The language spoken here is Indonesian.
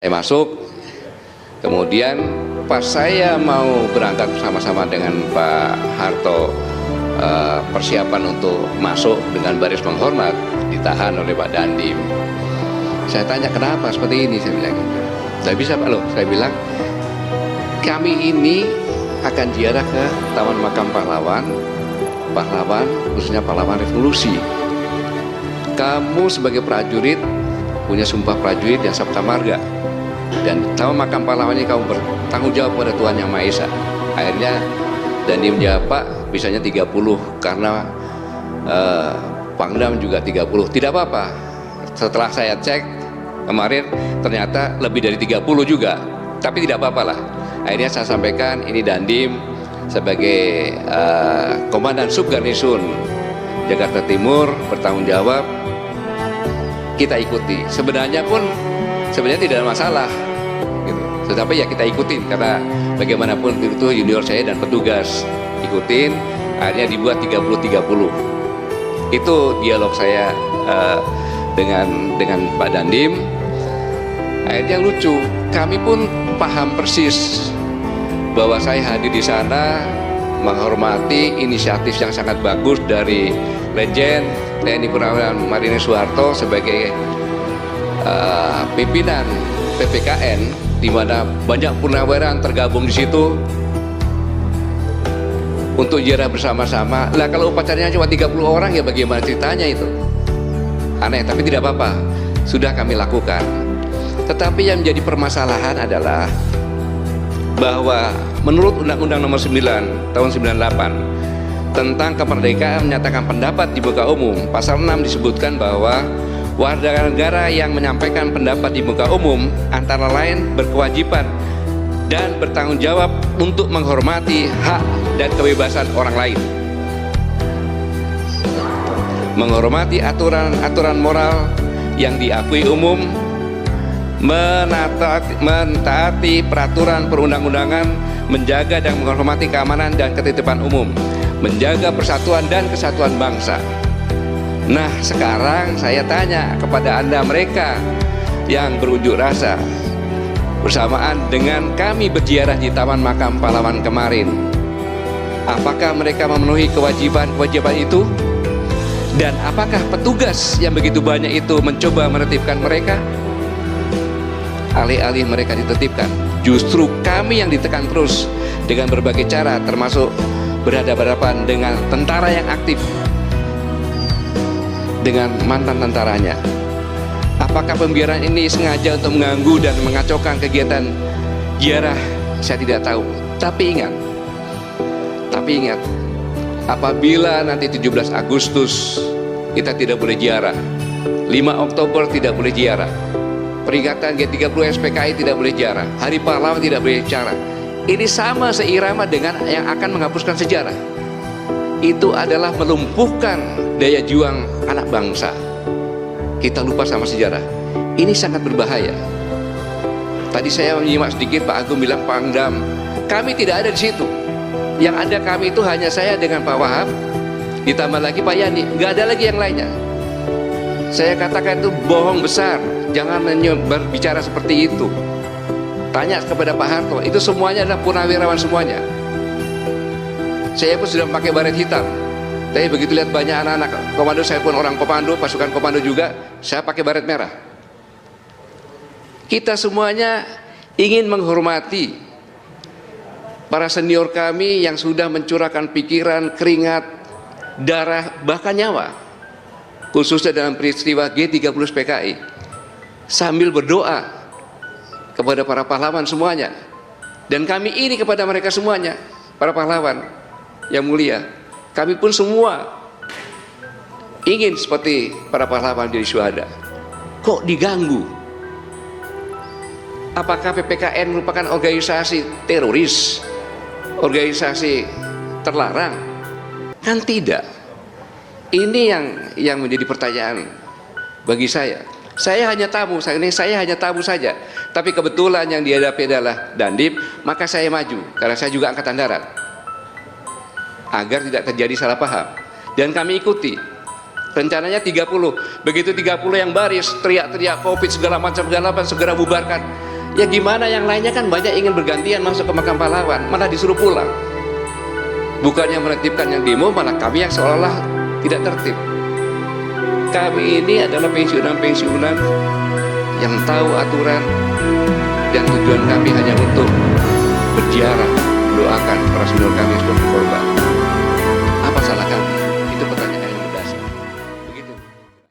Saya masuk, kemudian pas saya mau berangkat bersama-sama dengan Pak Harto, persiapan untuk masuk dengan baris menghormat, ditahan oleh Pak Dandim. Saya tanya kenapa seperti ini, saya bilang gitu. Tidak bisa Pak loh, saya bilang kami ini akan ziarah ke Taman Makam Pahlawan, khususnya pahlawan revolusi. Kamu sebagai prajurit punya sumpah prajurit yang sabta marga, dan Taman Makam Pahlawan ini kamu bertanggung jawab pada Tuhan Yang Maha Esa. Akhirnya Dandim menjawab, Pak, bisanya 30 karena Pangdam juga 30. Tidak apa-apa. Setelah saya cek kemarin ternyata lebih dari 30 juga, tapi tidak apa-apa lah. Akhirnya saya sampaikan ini Dandim sebagai Komandan Subgarnison Jakarta Timur bertanggung jawab, kita ikuti. Sebenarnya tidak ada masalah gitu. Tetapi ya kita ikutin karena bagaimanapun itu junior saya dan petugas, ikutin. Akhirnya dibuat 30-30. Itu dialog saya dengan Pak Dandim. Akhirnya lucu, kami pun paham persis bahwa saya hadir di sana menghormati inisiatif yang sangat bagus dari Legend TNI Purnawirawan Marinir Soeharto sebagai pimpinan PPKN, di mana banyak purnawirawan tergabung di situ untuk ziarah bersama-sama. Lah kalau upacaranya cuma 30 orang ya bagaimana ceritanya itu? Aneh, tapi tidak apa-apa, sudah kami lakukan. Tetapi yang menjadi permasalahan adalah bahwa menurut Undang-Undang Nomor 9 Tahun 98 tentang kemerdekaan menyatakan pendapat di muka umum, pasal 6 disebutkan bahwa warga negara yang menyampaikan pendapat di muka umum antara lain berkewajiban dan bertanggung jawab untuk menghormati hak dan kebebasan orang lain, menghormati aturan-aturan moral yang diakui umum, mentaati peraturan perundang-undangan, menjaga dan menghormati keamanan dan ketertiban umum, menjaga persatuan dan kesatuan bangsa. Nah, sekarang saya tanya kepada Anda mereka yang berunjuk rasa bersamaan dengan kami berziarah di Taman Makam Pahlawan kemarin, apakah mereka memenuhi kewajiban itu? Dan apakah petugas yang begitu banyak itu mencoba menertibkan mereka? Alih-alih mereka ditertibkan, justru kami yang ditekan terus dengan berbagai cara, termasuk berhadapan-hadapan dengan tentara yang aktif, dengan mantan tentaranya. Apakah pembiaran ini sengaja untuk mengganggu dan mengacaukan kegiatan ziarah? Saya tidak tahu. Tapi ingat, apabila nanti 17 Agustus kita tidak boleh ziarah, 5 Oktober tidak boleh ziarah, peringatan G30 SPKI tidak boleh ziarah, Hari Pahlawan tidak boleh ziarah, ini sama seirama dengan yang akan menghapuskan sejarah. Itu adalah melumpuhkan daya juang anak bangsa. Kita lupa sama sejarah. Ini sangat berbahaya. Tadi saya menyimak sedikit Pak Agung bilang Pangdam, kami tidak ada di situ. Yang ada kami itu hanya saya dengan Pak Wahab, ditambah lagi Pak Yani, nggak ada lagi yang lainnya. Saya katakan itu bohong besar, jangan berbicara seperti itu. Tanya kepada Pak Harto, itu semuanya adalah purnawirawan semuanya. Saya pun sudah pakai baret hitam, tapi begitu lihat banyak anak-anak komando, saya pun orang komando, pasukan komando juga, saya pakai baret merah. Kita semuanya ingin menghormati para senior kami yang sudah mencurahkan pikiran, keringat, darah, bahkan nyawa, khususnya dalam peristiwa G30 PKI, sambil berdoa kepada para pahlawan semuanya. Dan kami ini kepada mereka semuanya, para pahlawan yang mulia, kami pun semua ingin seperti para pahlawan jadi syuhada. Kok diganggu? Apakah PPKN merupakan organisasi teroris, organisasi terlarang? Kan tidak. Ini yang menjadi pertanyaan bagi saya. Saya hanya tamu saja. Tapi kebetulan yang dihadapi adalah Dandim, maka saya maju karena saya juga angkatan darat, agar tidak terjadi salah paham. Dan kami ikuti. Rencananya 30. Begitu 30 yang baris, teriak-teriak Covid segala macam, segera bubarkan. Ya gimana, yang lainnya kan banyak ingin bergantian masuk ke makam pahlawan, malah disuruh pulang. Bukannya menertibkan yang demo, malah kami yang seolah-olah tidak tertib. Kami ini adalah pensiunan-pensiunan yang tahu aturan, dan tujuan kami hanya untuk berziarah, mendoakan para senior kami